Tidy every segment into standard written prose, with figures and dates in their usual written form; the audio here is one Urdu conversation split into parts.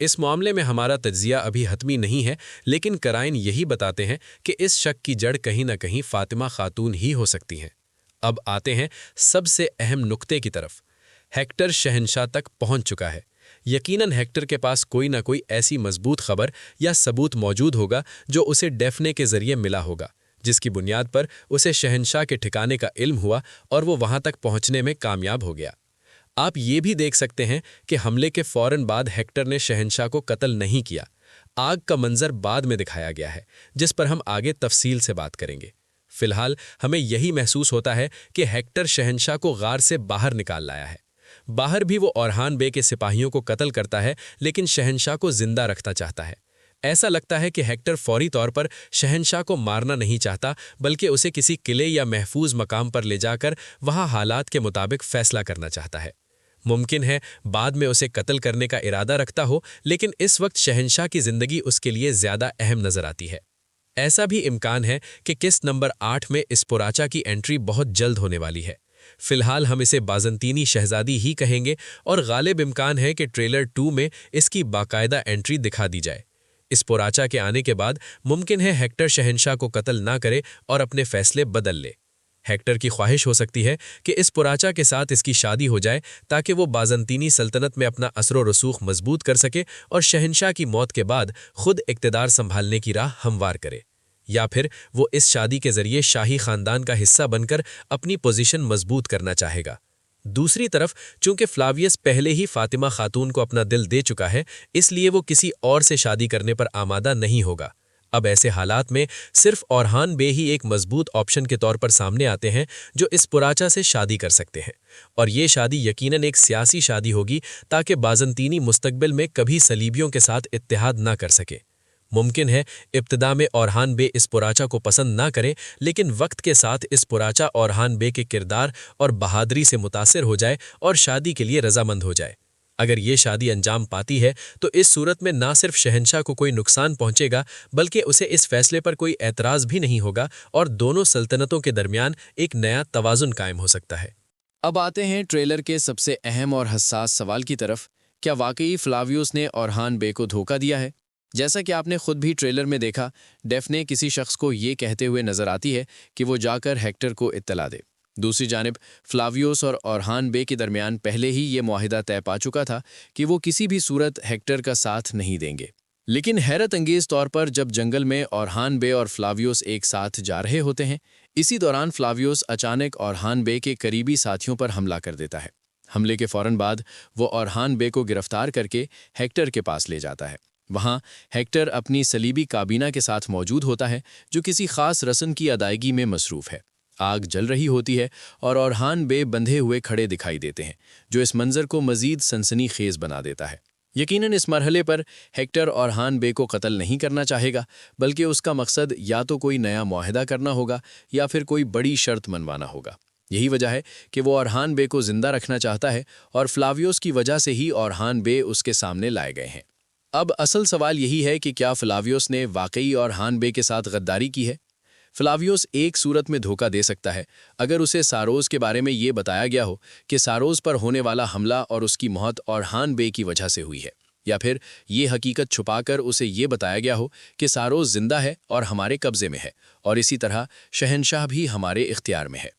اس معاملے میں ہمارا تجزیہ ابھی حتمی نہیں ہے، لیکن قرائن یہی بتاتے ہیں کہ اس شک کی جڑ کہیں نہ کہیں فاطمہ خاتون ہی ہو سکتی ہیں۔ اب آتے ہیں سب سے اہم نقطے کی طرف۔ ہیکٹر شہنشاہ تک پہنچ چکا ہے۔ یقیناً ہیکٹر کے پاس کوئی نہ کوئی ایسی مضبوط خبر یا ثبوت موجود ہوگا جو اسے ڈیفنے کے ذریعے ملا ہوگا، جس کی بنیاد پر اسے شہنشاہ کے ٹھکانے کا علم ہوا اور وہ وہاں تک پہنچنے میں کامیاب ہو گیا۔ آپ یہ بھی دیکھ سکتے ہیں کہ حملے کے فوراً بعد ہیکٹر نے شہنشاہ کو قتل نہیں کیا۔ آگ کا منظر بعد میں دکھایا گیا ہے، جس پر ہم آگے تفصیل سے بات کریں گے۔ فی الحال ہمیں یہی محسوس ہوتا ہے کہ ہیکٹر شہنشاہ کو غار سے باہر نکال لایا ہے۔ باہر بھی وہ اورحان بے کے سپاہیوں کو قتل کرتا ہے، لیکن شہنشاہ کو زندہ رکھنا چاہتا ہے۔ ایسا لگتا ہے کہ ہیکٹر فوری طور پر شہنشاہ کو مارنا نہیں چاہتا، بلکہ اسے کسی قلعے یا محفوظ مقام پر لے جا کر وہاں حالات کے مطابق فیصلہ کرنا چاہتا ہے۔ ممکن ہے بعد میں اسے قتل کرنے کا ارادہ رکھتا ہو، لیکن اس وقت شہنشاہ کی زندگی اس کے لیے زیادہ اہم نظر آتی ہے۔ ایسا بھی امکان ہے کہ قسط نمبر 8 میں اسپوراچا کی انٹری بہت جلد ہونے والی ہے۔ فی الحال ہم اسے بازنطینی شہزادی ہی کہیں گے، اور غالب امکان ہے کہ ٹریلر 2 میں اس کی باقاعدہ انٹری دکھا دی جائے۔ اسپوراچا کے آنے کے بعد ممکن ہے ہیکٹر شہنشاہ کو قتل نہ کرے اور اپنے فیصلے بدل لے۔ ہیکٹر کی خواہش ہو سکتی ہے کہ اسپوراچا کے ساتھ اس کی شادی ہو جائے تاکہ وہ بازنطینی سلطنت میں اپنا اثر و رسوخ مضبوط کر سکے اور شہنشاہ کی موت کے بعد خود اقتدار سنبھالنے کی راہ ہموار کرے، یا پھر وہ اس شادی کے ذریعے شاہی خاندان کا حصہ بن کر اپنی پوزیشن مضبوط کرنا چاہے گا۔ دوسری طرف چونکہ فلاویس پہلے ہی فاطمہ خاتون کو اپنا دل دے چکا ہے، اس لیے وہ کسی اور سے شادی کرنے پر آمادہ نہیں ہوگا۔ اب ایسے حالات میں صرف اورحان بے ہی ایک مضبوط آپشن کے طور پر سامنے آتے ہیں جو اسپوراچا سے شادی کر سکتے ہیں، اور یہ شادی یقیناً ایک سیاسی شادی ہوگی تاکہ بازنطینی مستقبل میں کبھی صلیبیوں کے ساتھ اتحاد نہ کر سکے۔ ممکن ہے ابتدا میں اورحان بے اسپوراچا کو پسند نہ کرے، لیکن وقت کے ساتھ اسپوراچا اورحان بے کے کردار اور بہادری سے متاثر ہو جائے اور شادی کے لیے رضامند ہو جائے۔ اگر یہ شادی انجام پاتی ہے تو اس صورت میں نہ صرف شہنشاہ کو کوئی نقصان پہنچے گا، بلکہ اسے اس فیصلے پر کوئی اعتراض بھی نہیں ہوگا اور دونوں سلطنتوں کے درمیان ایک نیا توازن قائم ہو سکتا ہے۔ اب آتے ہیں ٹریلر کے سب سے اہم اور حساس سوال کی طرف۔ کیا واقعی فلاویوس نے اورحان بے کو دھوکہ دیا ہے؟ جیسا کہ آپ نے خود بھی ٹریلر میں دیکھا، ڈیفنے کسی شخص کو یہ کہتے ہوئے نظر آتی ہے کہ وہ جا کر ہیکٹر کو اطلاع دے۔ دوسری جانب فلاویوس اور اورحان بے کے درمیان پہلے ہی یہ معاہدہ طے پا چکا تھا کہ وہ کسی بھی صورت ہیکٹر کا ساتھ نہیں دیں گے۔ لیکن حیرت انگیز طور پر جب جنگل میں اورحان بے اور فلاویوس ایک ساتھ جا رہے ہوتے ہیں، اسی دوران فلاویوس اچانک اورحان بے کے قریبی ساتھیوں پر حملہ کر دیتا ہے۔ حملے کے فوراً بعد وہ اورحان بے کو گرفتار کر کے ہیکٹر کے پاس لے جاتا ہے۔ وہاں ہیکٹر اپنی صلیبی کابینہ کے ساتھ موجود ہوتا ہے جو کسی خاص رسم کی ادائیگی میں مصروف ہے۔ آگ جل رہی ہوتی ہے اور اورحان بے بندھے ہوئے کھڑے دکھائی دیتے ہیں، جو اس منظر کو مزید سنسنی خیز بنا دیتا ہے۔ یقیناً اس مرحلے پر ہیکٹر اورحان بے کو قتل نہیں کرنا چاہے گا، بلکہ اس کا مقصد یا تو کوئی نیا معاہدہ کرنا ہوگا یا پھر کوئی بڑی شرط منوانا ہوگا۔ یہی وجہ ہے کہ وہ اورحان بے کو زندہ رکھنا چاہتا ہے، اور فلاویوس کی وجہ سے ہی اورحان بے اس کے سامنے لائے گئے ہیں۔ اب اصل سوال یہی ہے کہ کیا فلاویوس نے واقعی اورحان بے کے ساتھ غداری کی ہے؟ فلاویوس ایک صورت میں دھوکہ دے سکتا ہے اگر اسے ساروس کے بارے میں یہ بتایا گیا ہو کہ ساروس پر ہونے والا حملہ اور اس کی موت اورحان بے کی وجہ سے ہوئی ہے، یا پھر یہ حقیقت چھپا کر اسے یہ بتایا گیا ہو کہ ساروس زندہ ہے اور ہمارے قبضے میں ہے، اور اسی طرح شہنشاہ بھی ہمارے اختیار میں ہے۔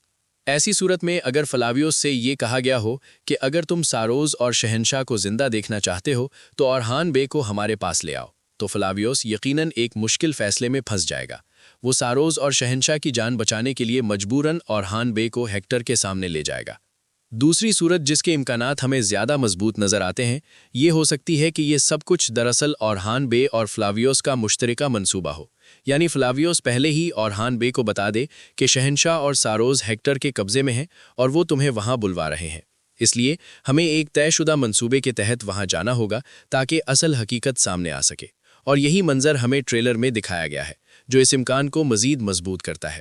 ایسی صورت میں اگر فلاویوس سے یہ کہا گیا ہو کہ اگر تم ساروس اور شہنشاہ کو زندہ دیکھنا چاہتے ہو تو اورحان بے کو ہمارے پاس لے آؤ، تو فلاویوس یقیناً ایک مشکل فیصلے میں پھنس جائے گا۔ وہ ساروس اور شہنشاہ کی جان بچانے کے لیے مجبوراً اورحان بے کو ہیکٹر کے سامنے لے جائے گا۔ دوسری صورت جس کے امکانات ہمیں زیادہ مضبوط نظر آتے ہیں، یہ ہو سکتی ہے کہ یہ سب کچھ دراصل اورحان بے اور فلاویوس کا مشترکہ منصوبہ ہو، یعنی فلاویوس پہلے ہی اورحان بے کو بتا دے کہ شہنشاہ اور ساروس ہیکٹر کے قبضے میں ہیں اور وہ تمہیں وہاں بلوا رہے ہیں، اس لیے ہمیں ایک طے شدہ منصوبے کے تحت وہاں جانا ہوگا تاکہ اصل حقیقت سامنے آ سکے، اور یہی منظر ہمیں ٹریلر میں دکھایا گیا ہے جو اس امکان کو مزید مضبوط کرتا ہے۔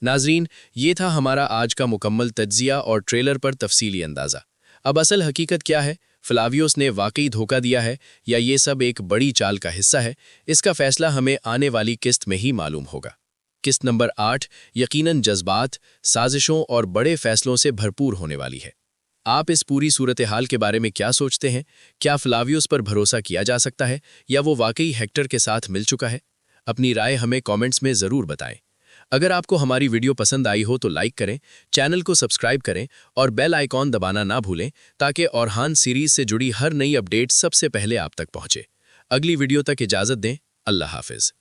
ناظرین، یہ تھا ہمارا آج کا مکمل تجزیہ اور ٹریلر پر تفصیلی اندازہ۔ اب اصل حقیقت کیا ہے؟ فلاویوس نے واقعی دھوکہ دیا ہے یا یہ سب ایک بڑی چال کا حصہ ہے؟ اس کا فیصلہ ہمیں آنے والی قسط میں ہی معلوم ہوگا۔ قسط نمبر 8 یقیناً جذبات، سازشوں اور بڑے فیصلوں سے بھرپور ہونے والی ہے۔ آپ اس پوری صورتحال کے بارے میں کیا سوچتے ہیں؟ کیا فلاویوس پر بھروسہ کیا جا سکتا ہے یا وہ واقعی ہیکٹر کے ساتھ مل چکا ہے؟ اپنی رائے ہمیں کامنٹس میں ضرور بتائیں۔ اگر آپ کو ہماری ویڈیو پسند آئی ہو تو لائک کریں، چینل کو سبسکرائب کریں اور بیل آئیکن دبانا نہ بھولیں تاکہ اورہان سیریز سے جڑی ہر نئی اپڈیٹ سب سے پہلے آپ تک پہنچے۔ اگلی ویڈیو تک اجازت دیں۔ اللہ حافظ۔